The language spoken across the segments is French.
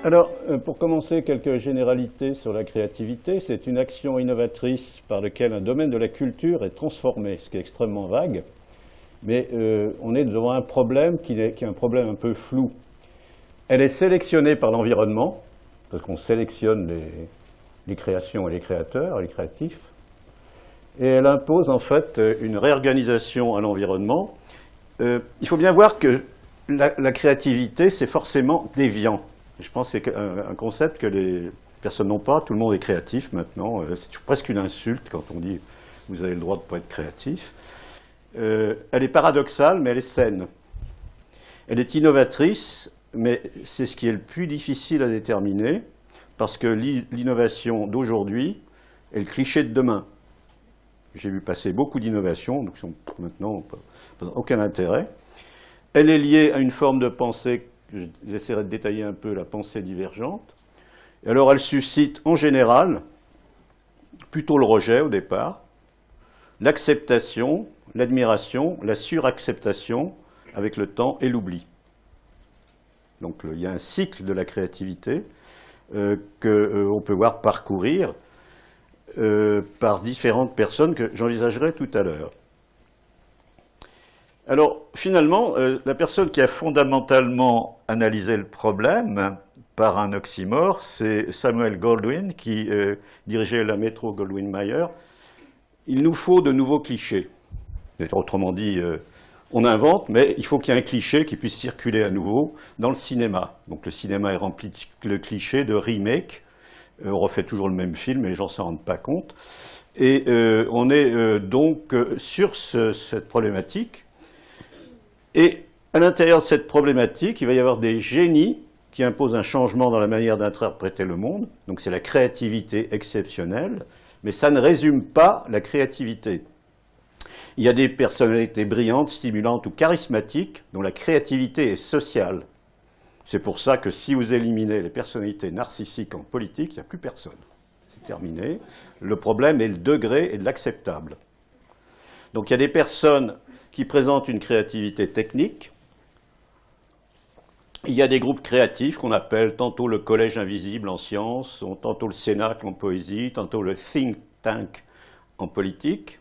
Alors, pour commencer, quelques généralités sur la créativité. C'est une action innovatrice par laquelle un domaine de la culture est transformé, ce qui est extrêmement vague. Mais on est devant un problème qui est un problème un peu flou. Elle est sélectionnée par l'environnement, parce qu'on sélectionne les créations et les créateurs, les créatifs. Et elle impose en fait une réorganisation à l'environnement. Il faut bien voir que la créativité, c'est forcément déviant. Je pense que c'est un concept que les personnes n'ont pas. Tout le monde est créatif maintenant. C'est presque une insulte quand on dit « vous avez le droit de ne pas être créatif ». Elle est paradoxale, mais elle est saine. Elle est innovatrice, mais c'est ce qui est le plus difficile à déterminer, parce que l'innovation d'aujourd'hui est le cliché de demain. J'ai vu passer beaucoup d'innovations, donc qui sont maintenant aucun intérêt. Elle est liée à une forme de pensée. J'essaierai de détailler un peu la pensée divergente. Et alors elle suscite en général plutôt le rejet au départ, l'acceptation, l'admiration, la suracceptation avec le temps et l'oubli. Donc il y a un cycle de la créativité qu'on peut voir parcourir par différentes personnes que j'envisagerai tout à l'heure. Alors, finalement, la personne qui a fondamentalement analysé le problème par un oxymore, c'est Samuel Goldwyn, qui dirigeait la Metro-Goldwyn-Mayer. Il nous faut de nouveaux clichés. Autrement dit, on invente, mais il faut qu'il y ait un cliché qui puisse circuler à nouveau dans le cinéma. Donc le cinéma est rempli de clichés, de remake. On refait toujours le même film, et les gens ne s'en rendent pas compte. Et on est donc sur cette problématique. Et à l'intérieur de cette problématique, il va y avoir des génies qui imposent un changement dans la manière d'interpréter le monde. Donc c'est la créativité exceptionnelle, mais ça ne résume pas la créativité. Il y a des personnalités brillantes, stimulantes ou charismatiques dont la créativité est sociale. C'est pour ça que si vous éliminez les personnalités narcissiques en politique, il n'y a plus personne. C'est terminé. Le problème est le degré et de l'acceptable. Donc il y a des personnes qui présentent une créativité technique. Il y a des groupes créatifs qu'on appelle tantôt le collège invisible en sciences, tantôt le cénacle en poésie, tantôt le think tank en politique.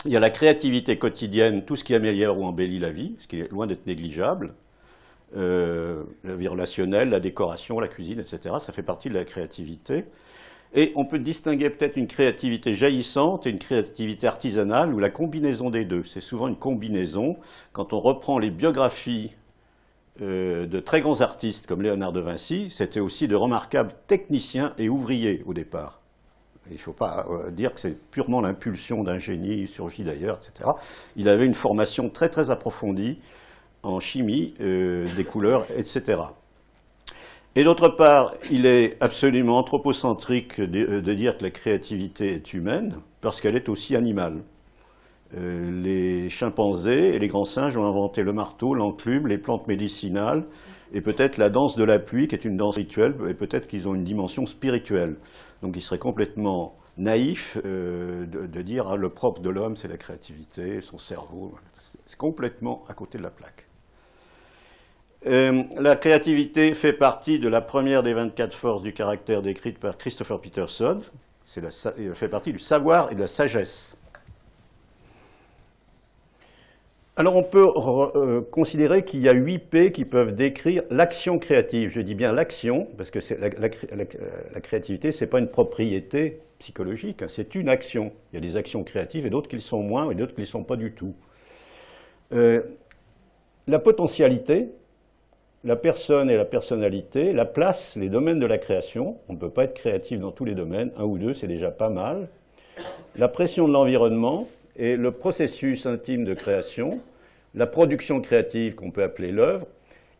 Il y a la créativité quotidienne, tout ce qui améliore ou embellit la vie, ce qui est loin d'être négligeable. La vie relationnelle, la décoration, la cuisine, etc. Ça fait partie de la créativité. Et on peut distinguer peut-être une créativité jaillissante et une créativité artisanale, ou la combinaison des deux. C'est souvent une combinaison. Quand on reprend les biographies de très grands artistes comme Léonard de Vinci, c'était aussi de remarquables techniciens et ouvriers au départ. Il ne faut pas dire que c'est purement l'impulsion d'un génie surgi d'ailleurs, etc. Il avait une formation très très approfondie en chimie, des couleurs, etc. Et d'autre part, il est absolument anthropocentrique de dire que la créativité est humaine, parce qu'elle est aussi animale. Les chimpanzés et les grands singes ont inventé le marteau, l'enclume, les plantes médicinales, et peut-être la danse de la pluie, qui est une danse rituelle, et peut-être qu'ils ont une dimension spirituelle. Donc il serait complètement naïf de dire le propre de l'homme, c'est la créativité, son cerveau. C'est complètement à côté de la plaque. La créativité fait partie de la première des 24 forces du caractère décrite par Christopher Peterson. Elle fait partie du savoir et de la sagesse. Alors on peut considérer qu'il y a 8 P qui peuvent décrire l'action créative. Je dis bien l'action, parce que la créativité, ce n'est pas une propriété psychologique, hein, c'est une action. Il y a des actions créatives et d'autres qui le sont moins et d'autres qui ne le sont pas du tout. La potentialité, la personne et la personnalité, la place, les domaines de la création. On ne peut pas être créatif dans tous les domaines, un ou deux, c'est déjà pas mal. La pression de l'environnement et le processus intime de création, la production créative qu'on peut appeler l'œuvre,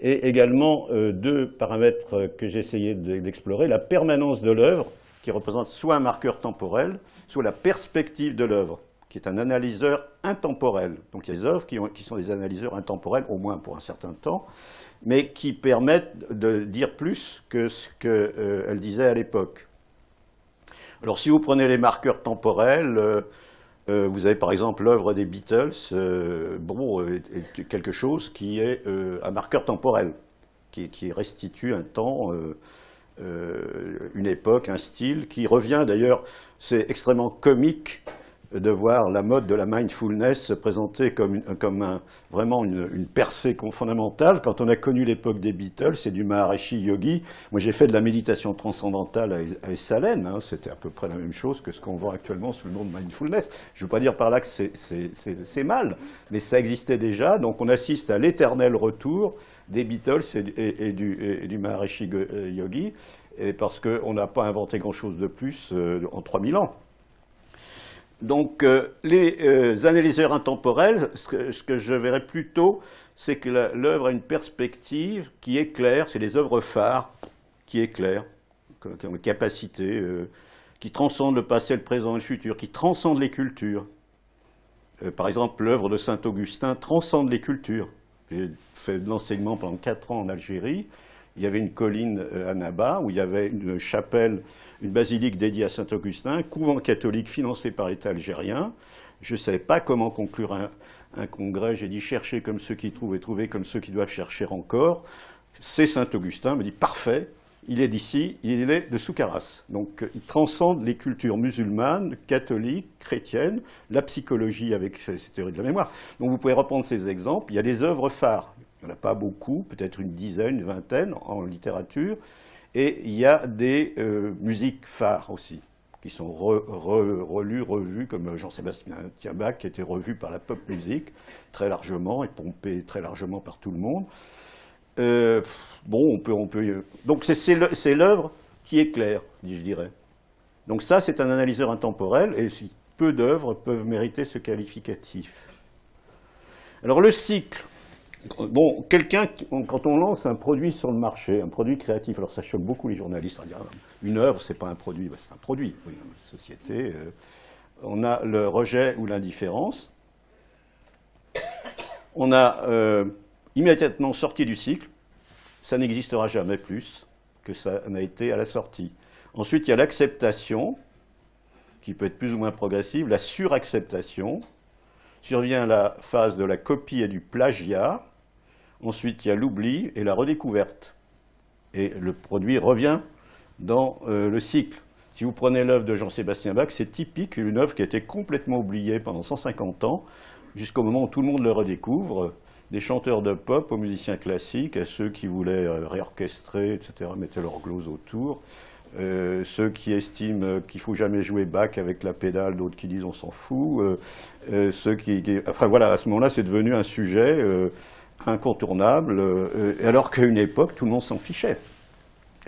et également deux paramètres que j'ai essayé d'explorer, la permanence de l'œuvre, qui représente soit un marqueur temporel, soit la perspective de l'œuvre, qui est un analyseur intemporel. Donc il y a des œuvres qui sont des analyseurs intemporels, au moins pour un certain temps, mais qui permettent de dire plus que ce qu'elle disait à l'époque. Alors si vous prenez les marqueurs temporels, vous avez par exemple l'œuvre des Beatles, est quelque chose qui est un marqueur temporel, qui restitue un temps, une époque, un style, qui revient d'ailleurs, c'est extrêmement comique de voir la mode de la mindfulness se présenter comme vraiment une percée fondamentale. Quand on a connu l'époque des Beatles et du Maharishi Yogi, moi j'ai fait de la méditation transcendantale à Esalen, hein, c'était à peu près la même chose que ce qu'on voit actuellement sous le nom de mindfulness. Je ne veux pas dire par là que c'est mal, mais ça existait déjà, donc on assiste à l'éternel retour des Beatles et du Maharishi Yogi, parce qu'on n'a pas inventé grand-chose de plus en 3000 ans. Donc, les analyseurs intemporels, ce que je verrais plutôt, c'est que l'œuvre a une perspective qui est claire, c'est les œuvres phares qui éclairent, qui ont une capacité, qui transcendent le passé, le présent et le futur, qui transcendent les cultures. Par exemple, l'œuvre de Saint-Augustin transcende les cultures. J'ai fait de l'enseignement pendant 4 ans en Algérie. Il y avait une colline à Naba où il y avait une chapelle, une basilique dédiée à Saint-Augustin, un couvent catholique financé par l'État algérien. Je ne savais pas comment conclure un congrès. J'ai dit chercher comme ceux qui trouvent et trouver comme ceux qui doivent chercher encore. C'est Saint-Augustin, me dit parfait, il est d'ici, il est de Soukaras. Donc il transcende les cultures musulmanes, catholiques, chrétiennes, la psychologie avec ses théories de la mémoire. Donc vous pouvez reprendre ces exemples. Il y a des œuvres phares. Il n'y en a pas beaucoup, peut-être une dizaine, une vingtaine en littérature. Et il y a des musiques phares aussi, qui sont relues, revues, comme Jean-Sébastien Bach, qui a été revu par la pop music très largement et pompé très largement par tout le monde. Donc c'est l'œuvre qui éclaire, je dirais. Donc ça, c'est un analyseur intemporel, et peu d'œuvres peuvent mériter ce qualificatif. Alors le cycle. Bon, quand on lance un produit sur le marché, un produit créatif, alors ça choque beaucoup les journalistes, on va dire, une œuvre, c'est pas un produit, c'est un produit, oui, une société. On a le rejet ou l'indifférence. On a immédiatement sorti du cycle, ça n'existera jamais plus que ça n'a été à la sortie. Ensuite, il y a l'acceptation, qui peut être plus ou moins progressive, la suracceptation. Survient la phase de la copie et du plagiat. Ensuite, il y a l'oubli et la redécouverte. Et le produit revient dans le cycle. Si vous prenez l'œuvre de Jean-Sébastien Bach, c'est typique, une œuvre qui a été complètement oubliée pendant 150 ans, jusqu'au moment où tout le monde le redécouvre, des chanteurs de pop aux musiciens classiques, à ceux qui voulaient réorchestrer, etc., mettaient leur glose autour. Ceux qui estiment qu'il ne faut jamais jouer Bach avec la pédale, d'autres qui disent on s'en fout. Enfin voilà, à ce moment-là, c'est devenu un sujet incontournable, alors qu'à une époque, tout le monde s'en fichait.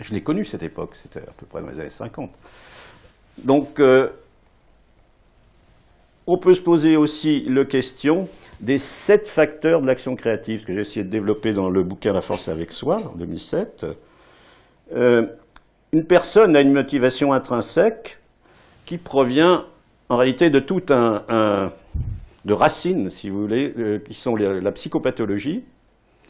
Je l'ai connu cette époque, c'était à peu près dans les années 50. Donc, on peut se poser aussi la question des 7 facteurs de l'action créative, ce que j'ai essayé de développer dans le bouquin La force avec soi, en 2007. Une personne a une motivation intrinsèque qui provient en réalité de tout de racines, si vous voulez, qui sont la psychopathologie.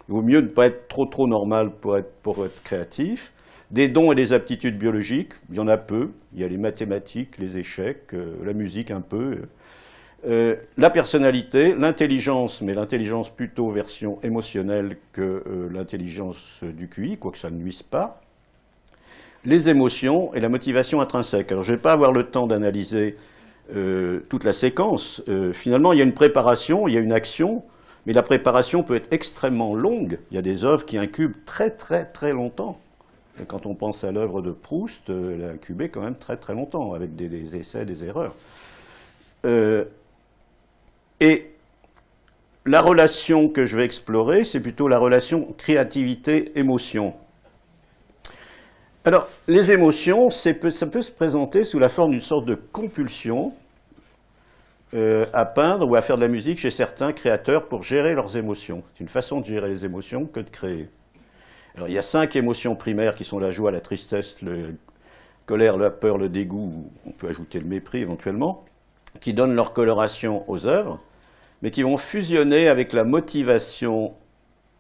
Il vaut mieux ne pas être trop normal pour être créatif. Des dons et des aptitudes biologiques, il y en a peu. Il y a les mathématiques, les échecs, la musique un peu. La personnalité, l'intelligence, mais l'intelligence plutôt version émotionnelle que l'intelligence du QI, quoique ça ne nuise pas. Les émotions et la motivation intrinsèque. Alors je ne vais pas avoir le temps d'analyser toute la séquence. Finalement, il y a une préparation, il y a une action, Mais la préparation peut être extrêmement longue. Il y a des œuvres qui incubent très très très longtemps. Et quand on pense à l'œuvre de Proust, elle a incubé quand même très très longtemps, avec des essais, des erreurs. Et la relation que je vais explorer, c'est plutôt la relation créativité-émotion. Alors, les émotions, ça peut se présenter sous la forme d'une sorte de compulsion à peindre ou à faire de la musique chez certains créateurs pour gérer leurs émotions. C'est une façon de gérer les émotions que de créer. Alors, il y a 5 émotions primaires qui sont la joie, la tristesse, la colère, la peur, le dégoût, on peut ajouter le mépris éventuellement, qui donnent leur coloration aux œuvres, mais qui vont fusionner avec la motivation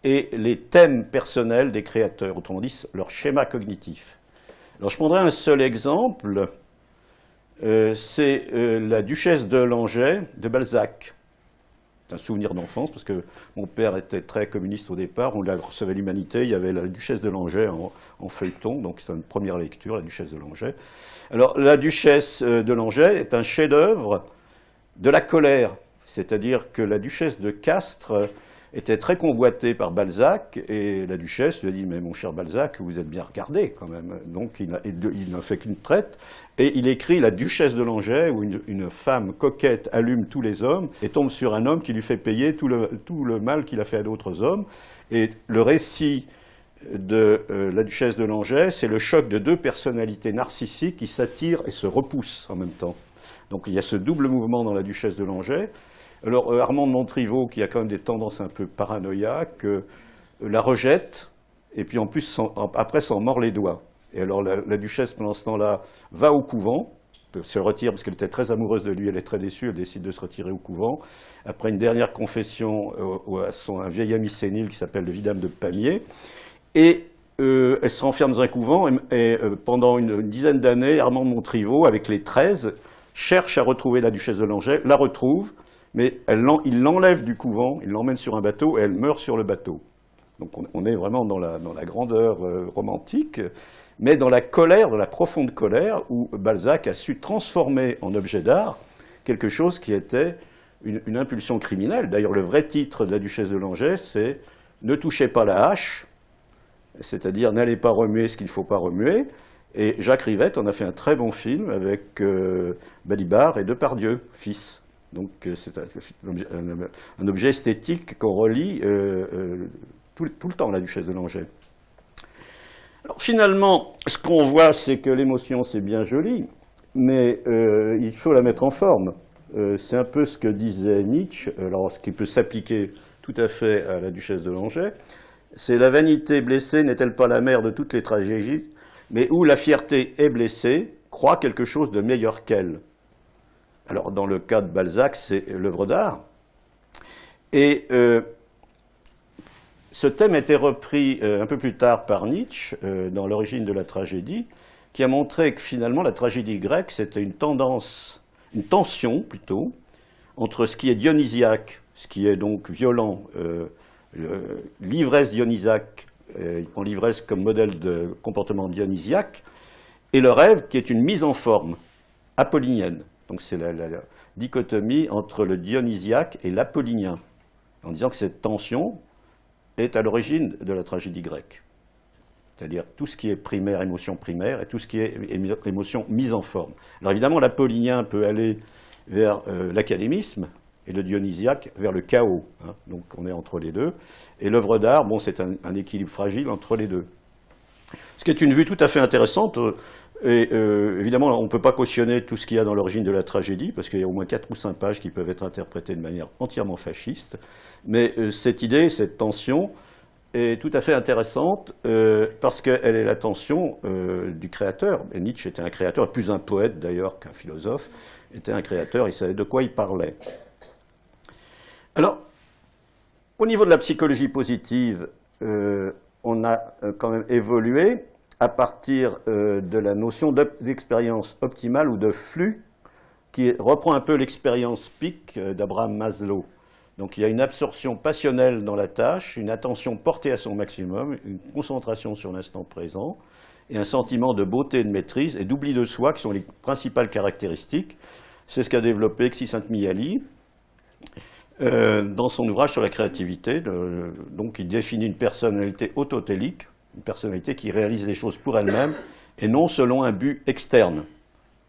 et les thèmes personnels des créateurs, autrement dit, leur schéma cognitif. Alors, je prendrai un seul exemple, c'est la Duchesse de Langeais de Balzac. C'est un souvenir d'enfance, parce que mon père était très communiste au départ, on la recevait l'Humanité, il y avait la Duchesse de Langeais en feuilleton, donc c'est une première lecture, la Duchesse de Langeais. Alors, la Duchesse de Langeais est un chef-d'œuvre de la colère, c'est-à-dire que la Duchesse de Castres était très convoitée par Balzac, et la Duchesse lui a dit « Mais mon cher Balzac, vous êtes bien regardé quand même ». Donc il n'a fait qu'une traite, et il écrit « La Duchesse de Langeais », où une femme coquette allume tous les hommes, et tombe sur un homme qui lui fait payer tout le mal qu'il a fait à d'autres hommes. Et le récit de la Duchesse de Langeais, c'est le choc de 2 personnalités narcissiques qui s'attirent et se repoussent en même temps. Donc il y a ce double mouvement dans la Duchesse de Langeais. Alors Armand de Montriveau, qui a quand même des tendances un peu paranoïaques, la rejette, et puis en plus, après, s'en mord les doigts. Et alors la Duchesse, pendant ce temps-là, va au couvent, se retire parce qu'elle était très amoureuse de lui, elle est très déçue, elle décide de se retirer au couvent. Après une dernière confession à un vieil ami sénile qui s'appelle le vidame de Pamiers. Et elle se renferme dans un couvent, et pendant une dizaine d'années, Armand de Montriveau, avec les 13, cherche à retrouver la Duchesse de Langeais, la retrouve, mais il l'enlève du couvent, il l'emmène sur un bateau, et elle meurt sur le bateau. Donc on est vraiment dans la grandeur romantique, mais dans la colère, dans la profonde colère, où Balzac a su transformer en objet d'art quelque chose qui était une impulsion criminelle. D'ailleurs, le vrai titre de la Duchesse de Langeais, c'est « Ne touchez pas la hache », c'est-à-dire « N'allez pas remuer ce qu'il ne faut pas remuer ». Et Jacques Rivette en a fait un très bon film avec Balibar et Depardieu, fils. Donc c'est un objet esthétique qu'on relie tout le temps, la Duchesse de Langeais. Alors finalement, ce qu'on voit, c'est que l'émotion, c'est bien joli, mais il faut la mettre en forme. C'est un peu ce que disait Nietzsche, alors ce qui peut s'appliquer tout à fait à la Duchesse de Langeais. C'est la vanité blessée n'est-elle pas la mère de toutes les tragédies, mais où la fierté est blessée, croit quelque chose de meilleur qu'elle. Alors, dans le cas de Balzac, c'est l'œuvre d'art. Et ce thème a été repris un peu plus tard par Nietzsche, dans l'origine de la tragédie, qui a montré que finalement, la tragédie grecque, c'était une tension plutôt, entre ce qui est dionysiaque, ce qui est donc violent, l'ivresse dionysiaque, il prend l'ivresse comme modèle de comportement dionysiaque, et le rêve qui est une mise en forme apollinienne. Donc c'est la dichotomie entre le dionysiaque et l'apollinien, en disant que cette tension est à l'origine de la tragédie grecque. C'est-à-dire tout ce qui est primaire, émotion primaire, et tout ce qui est émotion mise en forme. Alors évidemment, l'apollinien peut aller vers l'académisme, et le dionysiaque vers le chaos. Hein. Donc on est entre les deux. Et l'œuvre d'art, bon, c'est un équilibre fragile entre les deux. Ce qui est une vue tout à fait intéressante. Et évidemment, on ne peut pas cautionner tout ce qu'il y a dans l'origine de la tragédie, parce qu'il y a au moins 4 ou 5 pages qui peuvent être interprétées de manière entièrement fasciste. Mais cette idée, cette tension, est tout à fait intéressante, parce qu'elle est la tension du créateur. Et Nietzsche était un créateur, plus un poète d'ailleurs qu'un philosophe, était un créateur, il savait de quoi il parlait. Alors, au niveau de la psychologie positive, on a quand même évolué à partir de la notion d'expérience optimale ou de flux, qui reprend un peu l'expérience PIC d'Abraham Maslow. Donc il y a une absorption passionnelle dans la tâche, une attention portée à son maximum, une concentration sur l'instant présent, et un sentiment de beauté et de maîtrise et d'oubli de soi qui sont les principales caractéristiques. C'est ce qu'a développé Csikszentmihalyi. dans son ouvrage sur la créativité. Donc il définit une personnalité autotélique, une personnalité qui réalise les choses pour elle-même et non selon un but externe.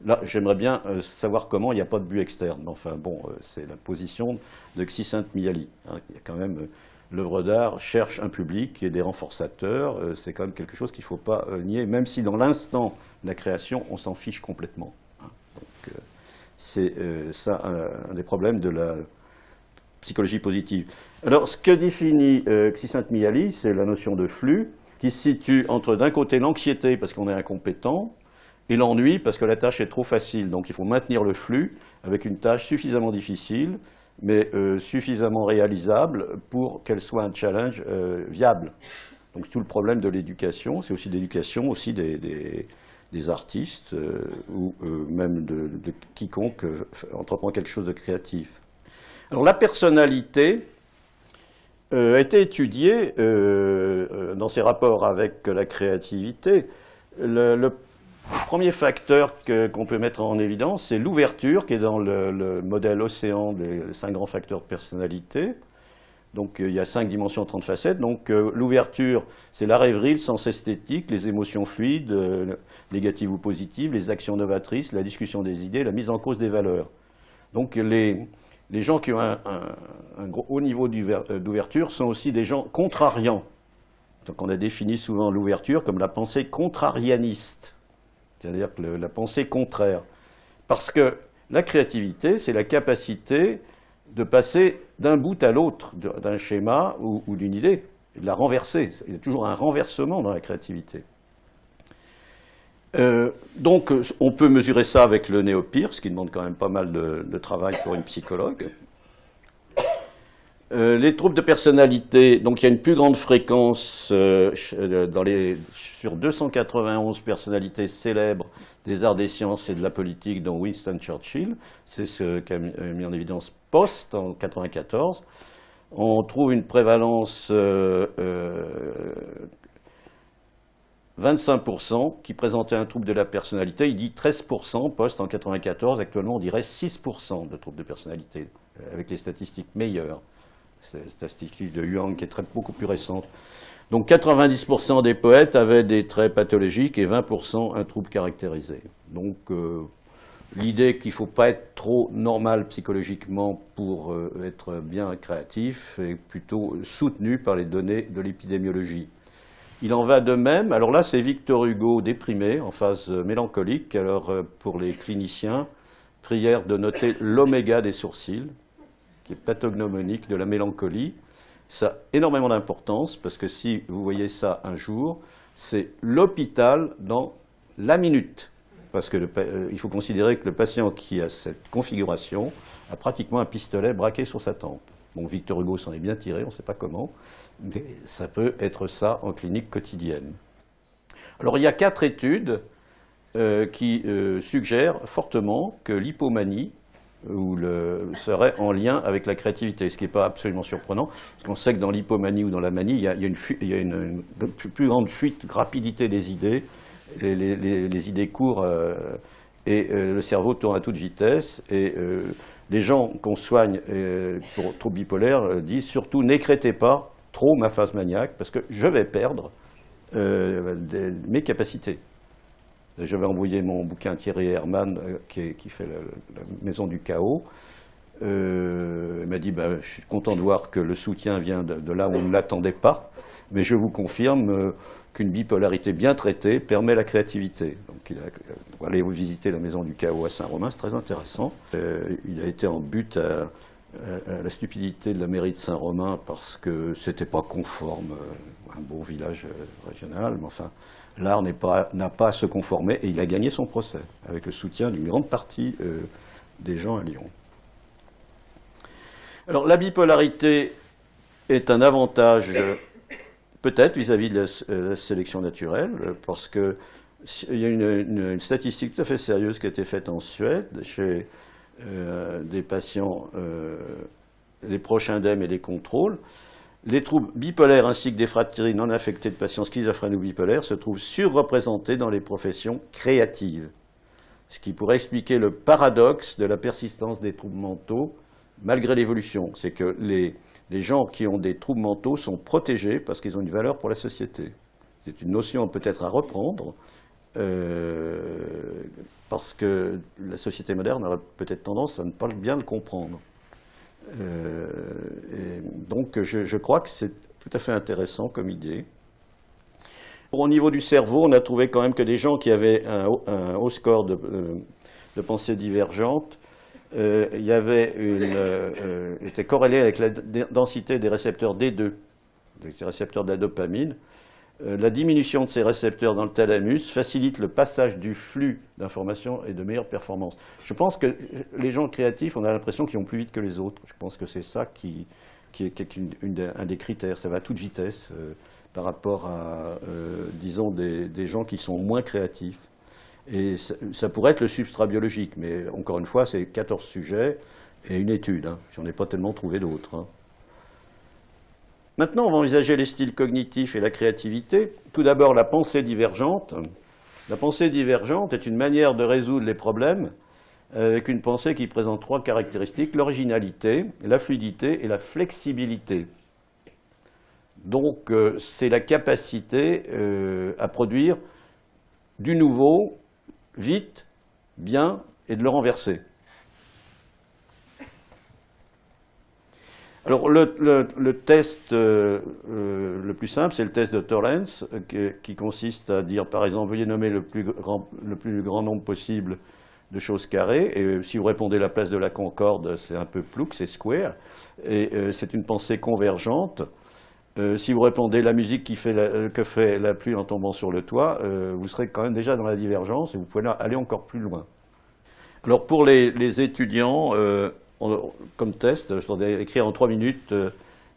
Là, j'aimerais bien savoir comment il n'y a pas de but externe. Enfin bon, c'est la position de Csikszentmihalyi. Hein. Il y a quand même l'œuvre d'art cherche un public et des renforçateurs. C'est quand même quelque chose qu'il ne faut pas nier, même si dans l'instant de la création, on s'en fiche complètement. Hein. Donc c'est ça un des problèmes de la psychologie positive. Alors, ce que définit Csikszentmihalyi, c'est la notion de flux qui se situe entre, d'un côté, l'anxiété parce qu'on est incompétent, et l'ennui parce que la tâche est trop facile. Donc il faut maintenir le flux avec une tâche suffisamment difficile, mais suffisamment réalisable pour qu'elle soit un challenge viable. Donc tout le problème de l'éducation, c'est aussi l'éducation aussi des artistes ou même de quiconque entreprend quelque chose de créatif. Alors la personnalité a été étudiée dans ses rapports avec la créativité. Le premier facteur qu'on peut mettre en évidence, c'est l'ouverture, qui est dans le modèle Océan des 5 grands facteurs de personnalité. Donc il y a 5 dimensions, 30 facettes. Donc l'ouverture, c'est la rêverie, le sens esthétique, les émotions fluides, négatives ou positives, les actions novatrices, la discussion des idées, la mise en cause des valeurs. Donc les gens qui ont un haut niveau d'ouverture sont aussi des gens contrariants. Donc on a défini souvent l'ouverture comme la pensée contrarianiste. C'est-à-dire que la pensée contraire. Parce que la créativité, c'est la capacité de passer d'un bout à l'autre d'un schéma ou d'une idée, et de la renverser. Il y a toujours un renversement dans la créativité. Donc on peut mesurer ça avec le néopire, ce qui demande quand même pas mal de travail pour une psychologue. Les troubles de personnalité, donc il y a une plus grande fréquence sur 291 personnalités célèbres des arts, des sciences et de la politique, dont Winston Churchill. C'est ce qu'a mis en évidence Post en 1994. On trouve une prévalence 25% qui présentait un trouble de la personnalité. Il dit 13%, Post en 1994. Actuellement, on dirait 6% de troubles de personnalité, avec les statistiques meilleures. C'est la statistique de Huang qui est beaucoup plus récente. Donc 90% des poètes avaient des traits pathologiques et 20% un trouble caractérisé. Donc l'idée qu'il ne faut pas être trop normal psychologiquement pour être bien créatif est plutôt soutenue par les données de l'épidémiologie. Il en va de même, alors là c'est Victor Hugo déprimé, en phase mélancolique. Alors pour les cliniciens, prière de noter l'oméga des sourcils, qui est pathognomonique de la mélancolie. Ça a énormément d'importance, parce que si vous voyez ça un jour, c'est l'hôpital dans la minute. Parce que il faut considérer que le patient qui a cette configuration a pratiquement un pistolet braqué sur sa tempe. Bon, Victor Hugo s'en est bien tiré, on ne sait pas comment, mais ça peut être ça en clinique quotidienne. Alors il y a 4 études qui suggèrent fortement que l'hypomanie serait en lien avec la créativité, ce qui n'est pas absolument surprenant, parce qu'on sait que dans l'hypomanie ou dans la manie, il y a une plus grande fuite, rapidité des idées, les idées courent et le cerveau tourne à toute vitesse, et les gens qu'on soigne pour troubles bipolaires disent surtout n'écrétez pas trop ma phase maniaque, parce que je vais perdre mes capacités. Je vais envoyer mon bouquin à Thierry Herman, qui fait la Maison du Chaos. Il m'a dit je suis content de voir que le soutien vient de là où on ne l'attendait pas, mais je vous confirme qu'une bipolarité bien traitée permet la créativité. Donc il a allé visiter la Maison du Chaos à Saint-Romain, c'est très intéressant. Il a été en but à la stupidité de la mairie de Saint-Romain parce que c'était pas conforme à un beau village régional, mais enfin. L'art n'a pas à se conformer et il a gagné son procès avec le soutien d'une grande partie des gens à Lyon. Alors la bipolarité est un avantage peut-être vis-à-vis de la sélection naturelle, parce qu'il y a une statistique tout à fait sérieuse qui a été faite en Suède chez des patients, des proches indemnes et des contrôles. Les troubles bipolaires ainsi que des fratries non affectées de patients schizophrènes ou bipolaires se trouvent surreprésentés dans les professions créatives. Ce qui pourrait expliquer le paradoxe de la persistance des troubles mentaux malgré l'évolution. C'est que les gens qui ont des troubles mentaux sont protégés parce qu'ils ont une valeur pour la société. C'est une notion peut-être à reprendre, parce que la société moderne aurait peut-être tendance à ne pas bien le comprendre. Et donc je crois que c'est tout à fait intéressant comme idée. Au niveau du cerveau, on a trouvé quand même que des gens qui avaient un haut score de pensée divergente étaient corrélés avec la densité des récepteurs D2, des récepteurs de la dopamine. La diminution de ces récepteurs dans le thalamus facilite le passage du flux d'informations et de meilleures performances. Je pense que les gens créatifs, on a l'impression qu'ils vont plus vite que les autres. Je pense que c'est ça qui est un des critères. Ça va à toute vitesse par rapport à, disons, des gens qui sont moins créatifs. Et ça pourrait être le substrat biologique, mais encore une fois, c'est 14 sujets et une étude. J'en ai pas tellement trouvé d'autres. Maintenant, on va envisager les styles cognitifs et la créativité. Tout d'abord, la pensée divergente. La pensée divergente est une manière de résoudre les problèmes avec une pensée qui présente 3 caractéristiques: l'originalité, la fluidité et la flexibilité. Donc, c'est la capacité à produire du nouveau, vite, bien, et de le renverser. Alors, le test le plus simple, c'est le test de Torrance, qui consiste à dire, par exemple, veuillez nommer le plus grand nombre possible de choses carrées, et si vous répondez la place de la Concorde, c'est un peu plouc, c'est square, et c'est une pensée convergente. Si vous répondez la musique que fait la pluie en tombant sur le toit, vous serez quand même déjà dans la divergence, et vous pouvez aller encore plus loin. Alors, pour les étudiants, comme test, je voudrais écrire en 3 minutes,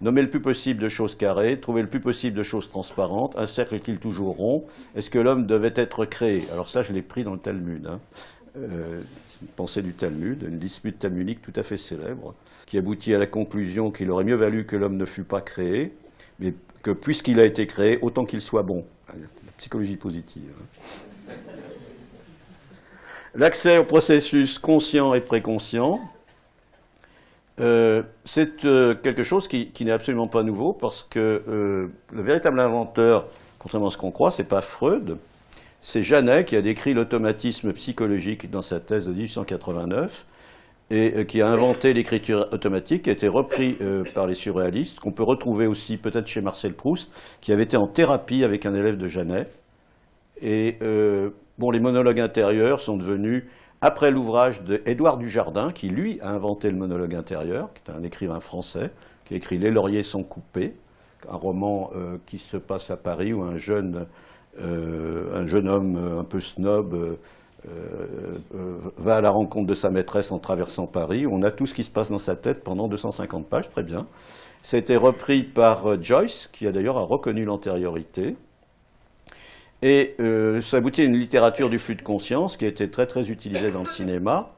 nommer le plus possible de choses carrées, trouver le plus possible de choses transparentes, un cercle est-il toujours rond, est-ce que l'homme devait être créé? Alors ça, je l'ai pris dans le Talmud. Une pensée du Talmud, une dispute talmudique tout à fait célèbre, qui aboutit à la conclusion qu'il aurait mieux valu que l'homme ne fût pas créé, mais que puisqu'il a été créé, autant qu'il soit bon. La psychologie positive. L'accès au processus conscient et préconscient. C'est quelque chose qui n'est absolument pas nouveau, parce que le véritable inventeur, contrairement à ce qu'on croit, c'est pas Freud, c'est Janet qui a décrit l'automatisme psychologique dans sa thèse de 1889 et qui a inventé l'écriture automatique, qui a été repris par les surréalistes, qu'on peut retrouver aussi peut-être chez Marcel Proust, qui avait été en thérapie avec un élève de Janet. Et bon, les monologues intérieurs sont devenus, après l'ouvrage d'Édouard Dujardin, qui lui a inventé le monologue intérieur, qui est un écrivain français, qui a écrit Les lauriers sont coupés, un roman qui se passe à Paris où un jeune homme un peu snob va à la rencontre de sa maîtresse en traversant Paris. On a tout ce qui se passe dans sa tête pendant 250 pages, très bien. Ça a été repris par Joyce, qui a d'ailleurs reconnu l'antériorité. Et ça aboutit à une littérature du flux de conscience qui a été très très utilisée dans le cinéma.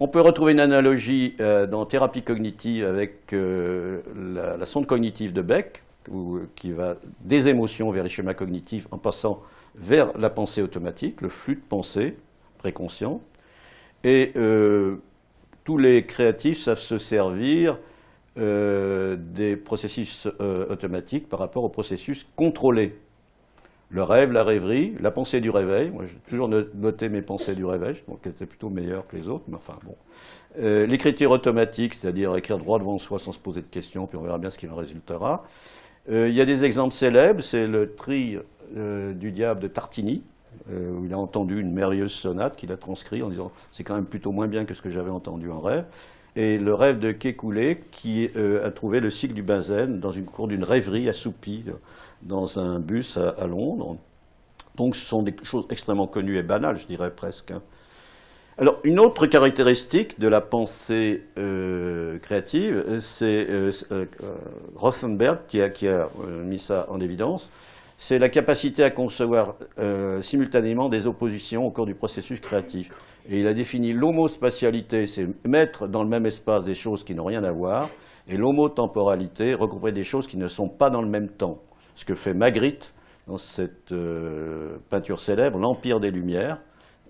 On peut retrouver une analogie dans thérapie cognitive avec la sonde cognitive de Beck, qui va des émotions vers les schémas cognitifs en passant vers la pensée automatique, le flux de pensée préconscient. Et tous les créatifs savent se servir des processus automatiques par rapport aux processus contrôlés. Le rêve, la rêverie, la pensée du réveil. Moi, j'ai toujours noté mes pensées du réveil, je pense qu'elles étaient plutôt meilleures que les autres, mais enfin bon. L'écriture automatique, c'est-à-dire écrire droit devant soi sans se poser de questions, puis on verra bien ce qu'il en résultera. Il y a des exemples célèbres, c'est le tri du diable de Tartini, où il a entendu une merveilleuse sonate qu'il a transcrit en disant « c'est quand même plutôt moins bien que ce que j'avais entendu en rêve ». Et le rêve de Kekulé, qui a trouvé le cycle du benzène dans une cour d'une rêverie assoupie dans un bus à Londres. Donc ce sont des choses extrêmement connues et banales, je dirais presque. Alors, une autre caractéristique de la pensée créative, c'est Rothenberg qui a mis ça en évidence, c'est la capacité à concevoir simultanément des oppositions au cours du processus créatif. Et il a défini l'homospatialité, c'est mettre dans le même espace des choses qui n'ont rien à voir, et l'homotemporalité, regrouper des choses qui ne sont pas dans le même temps. Ce que fait Magritte dans cette peinture célèbre, L'Empire des Lumières,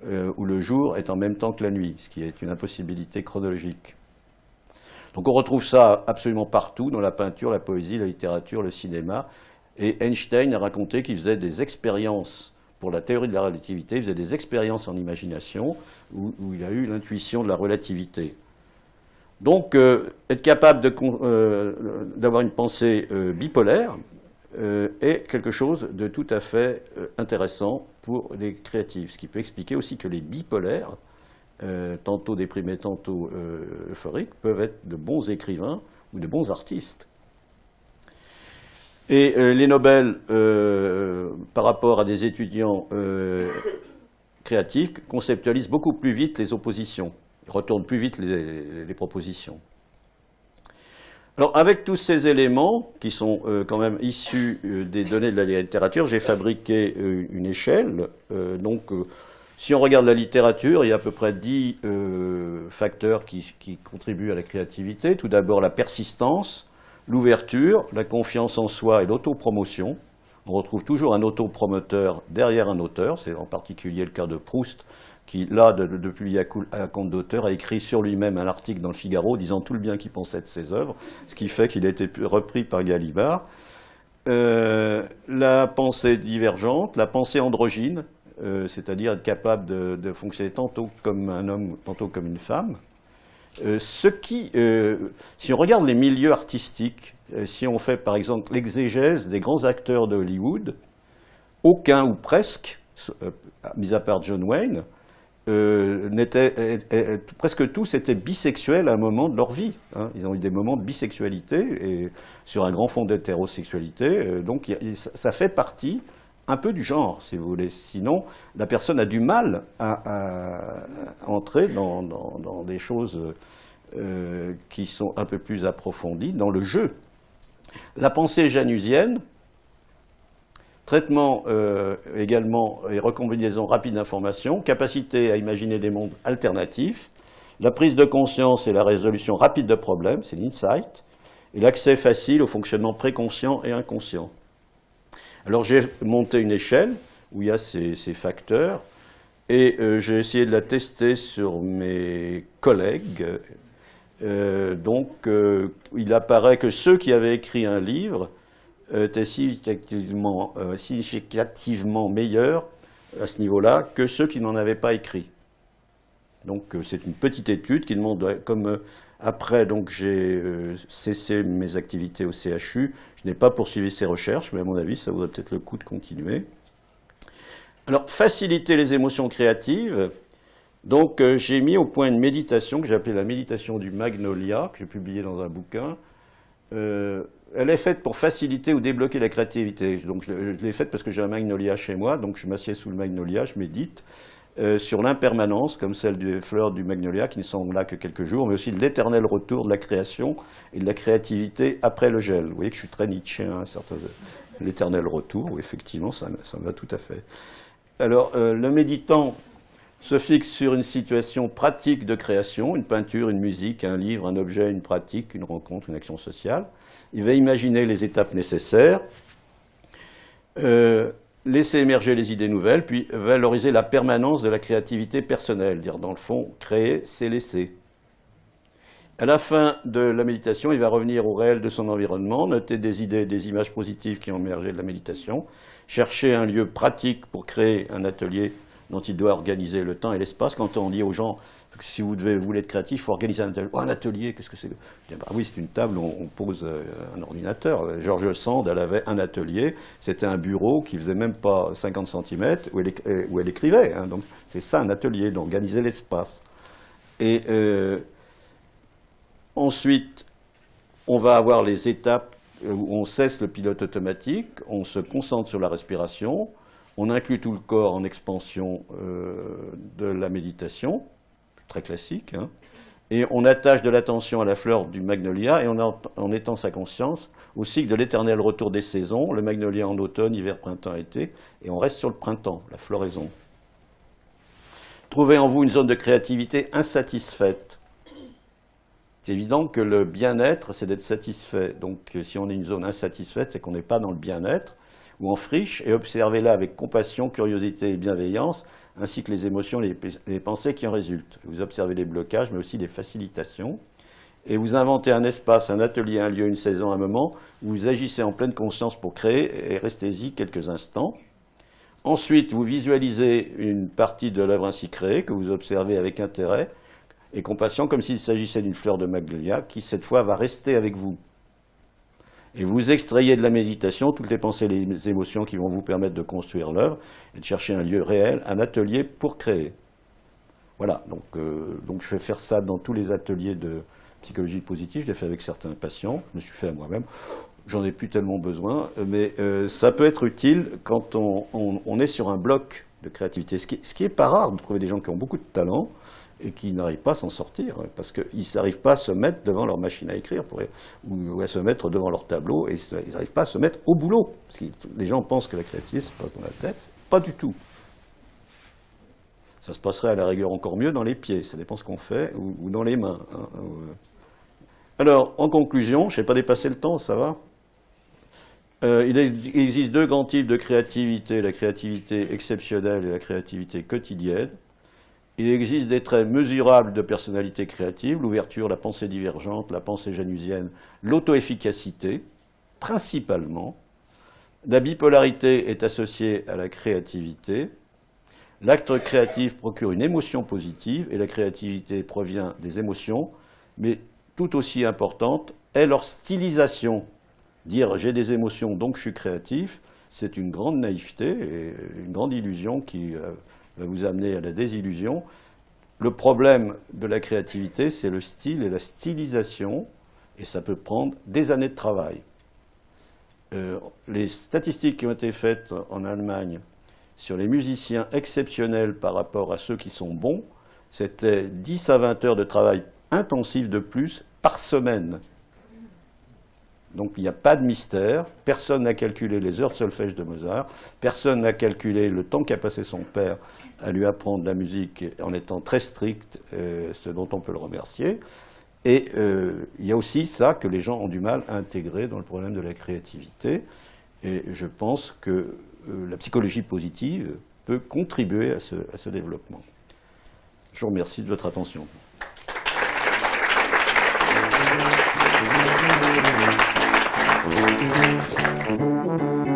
où le jour est en même temps que la nuit, ce qui est une impossibilité chronologique. Donc on retrouve ça absolument partout, dans la peinture, la poésie, la littérature, le cinéma. Et Einstein a raconté qu'il faisait des expériences pour la théorie de la relativité, il faisait des expériences en imagination où il a eu l'intuition de la relativité. Donc être capable d'avoir une pensée bipolaire est quelque chose de tout à fait intéressant pour les créatifs, ce qui peut expliquer aussi que les bipolaires, tantôt déprimés, tantôt euphoriques, peuvent être de bons écrivains ou de bons artistes. Et les Nobel, par rapport à des étudiants créatifs, conceptualisent beaucoup plus vite les oppositions. Ils retournent plus vite les propositions. Alors, avec tous ces éléments, qui sont quand même issus des données de la littérature, j'ai fabriqué une échelle. Si on regarde la littérature, il y a à peu près 10 facteurs qui contribuent à la créativité. Tout d'abord, la persistance, l'ouverture, la confiance en soi et l'autopromotion. On retrouve toujours un autopromoteur derrière un auteur. C'est en particulier le cas de Proust, qui, là, de publier à compte d'auteur, a écrit sur lui-même un article dans le Figaro disant tout le bien qu'il pensait de ses œuvres, ce qui fait qu'il a été repris par Gallimard. La pensée divergente, la pensée androgyne, c'est-à-dire être capable de fonctionner tantôt comme un homme, tantôt comme une femme. Si on regarde les milieux artistiques, si on fait par exemple l'exégèse des grands acteurs de Hollywood, aucun ou presque, mis à part John Wayne, presque tous étaient bisexuels à un moment de leur vie. Hein. Ils ont eu des moments de bisexualité et sur un grand fond d'hétérosexualité. Donc ça fait partie un peu du genre, si vous voulez. Sinon, la personne a du mal à entrer dans des choses qui sont un peu plus approfondies dans le jeu. La pensée janusienne, traitement également et recombinaison rapide d'informations, capacité à imaginer des mondes alternatifs, la prise de conscience et la résolution rapide de problèmes, c'est l'insight, et l'accès facile au fonctionnement préconscient et inconscient. Alors j'ai monté une échelle où il y a ces facteurs et j'ai essayé de la tester sur mes collègues. Il apparaît que ceux qui avaient écrit un livre étaient significativement meilleurs à ce niveau-là que ceux qui n'en avaient pas écrit. Donc c'est une petite étude qui demande, comme après donc j'ai cessé mes activités au CHU, je n'ai pas poursuivi ces recherches, mais à mon avis ça vaudrait peut-être le coup de continuer. Alors faciliter les émotions créatives, donc j'ai mis au point une méditation que j'ai appelée la méditation du Magnolia, que j'ai publiée dans un bouquin. Elle est faite pour faciliter ou débloquer la créativité. Donc je l'ai faite parce que j'ai un magnolia chez moi, donc je m'assieds sous le magnolia, je médite sur l'impermanence, comme celle des fleurs du magnolia, qui ne sont là que quelques jours, mais aussi de l'éternel retour de la création et de la créativité après le gel. Vous voyez que je suis très nietzschéen, l'éternel retour, oui, effectivement, ça me va tout à fait. Alors, le méditant se fixe sur une situation pratique de création, une peinture, une musique, un livre, un objet, une pratique, une rencontre, une action sociale. Il va imaginer les étapes nécessaires, laisser émerger les idées nouvelles, puis valoriser la permanence de la créativité personnelle. Dire, dans le fond, créer, c'est laisser. À la fin de la méditation, il va revenir au réel de son environnement, noter des idées, des images positives qui ont émergé de la méditation, chercher un lieu pratique pour créer un atelier dont il doit organiser le temps et l'espace. Quand on dit aux gens, si vous voulez être créatif, il faut organiser un atelier. Oh, un atelier, qu'est-ce que c'est? Oui, c'est une table où on pose un ordinateur. George Sand, elle avait un atelier. C'était un bureau qui faisait même pas 50 cm où elle écrivait. Hein. Donc, c'est ça un atelier, d'organiser l'espace. Et ensuite, on va avoir les étapes où on cesse le pilote automatique, on se concentre sur la respiration, on inclut tout le corps en expansion de la méditation, très classique, hein, et on attache de l'attention à la fleur du magnolia et en étend sa conscience au cycle de l'éternel retour des saisons, le magnolia en automne, hiver, printemps, été, et on reste sur le printemps, la floraison. Trouvez en vous une zone de créativité insatisfaite. C'est évident que le bien-être, c'est d'être satisfait. Donc si on est une zone insatisfaite, c'est qu'on n'est pas dans le bien-être, ou en friche, et observez-la avec compassion, curiosité et bienveillance, ainsi que les émotions et les pensées qui en résultent. Vous observez les blocages, mais aussi les facilitations. et vous inventez un espace, un atelier, un lieu, une saison, un moment, où vous agissez en pleine conscience pour créer, et restez-y quelques instants. Ensuite, vous visualisez une partie de l'œuvre ainsi créée, que vous observez avec intérêt et compassion, comme s'il s'agissait d'une fleur de magnolia, qui cette fois va rester avec vous. Et vous extrayez de la méditation toutes les pensées et les émotions qui vont vous permettre de construire l'œuvre, et de chercher un lieu réel, un atelier pour créer. Voilà, donc je vais faire ça dans tous les ateliers de psychologie positive, je l'ai fait avec certains patients, je me suis fait à moi-même, j'en ai plus tellement besoin, mais ça peut être utile quand on est sur un bloc de créativité, ce qui est pas rare de trouver des gens qui ont beaucoup de talent et qui n'arrivent pas à s'en sortir, parce qu'ils n'arrivent pas à se mettre devant leur machine à écrire, ou à se mettre devant leur tableau, et ils n'arrivent pas à se mettre au boulot, parce que les gens pensent que la créativité se passe dans la tête, pas du tout. Ça se passerait à la rigueur encore mieux dans les pieds, ça dépend ce qu'on fait, ou dans les mains. Alors, en conclusion, je n'ai pas dépassé le temps, ça va ? Il existe deux grands types de créativité, la créativité exceptionnelle et la créativité quotidienne. Il existe des traits mesurables de personnalité créative, l'ouverture, la pensée divergente, la pensée janusienne, l'auto-efficacité, principalement. La bipolarité est associée à la créativité. L'acte créatif procure une émotion positive et la créativité provient des émotions, mais tout aussi importante est leur stylisation. Dire j'ai des émotions donc je suis créatif, c'est une grande naïveté et une grande illusion qui va vous amener à la désillusion. Le problème de la créativité, c'est le style et la stylisation, et ça peut prendre des années de travail. Les statistiques qui ont été faites en Allemagne sur les musiciens exceptionnels par rapport à ceux qui sont bons, c'était 10 à 20 heures de travail intensif de plus par semaine. Donc il n'y a pas de mystère, personne n'a calculé les heures de solfège de Mozart, personne n'a calculé le temps qu'a passé son père à lui apprendre la musique en étant très strict, ce dont on peut le remercier. Et il y a aussi ça que les gens ont du mal à intégrer dans le problème de la créativité. Et je pense que la psychologie positive peut contribuer à ce développement. Je vous remercie de votre attention. Thank you.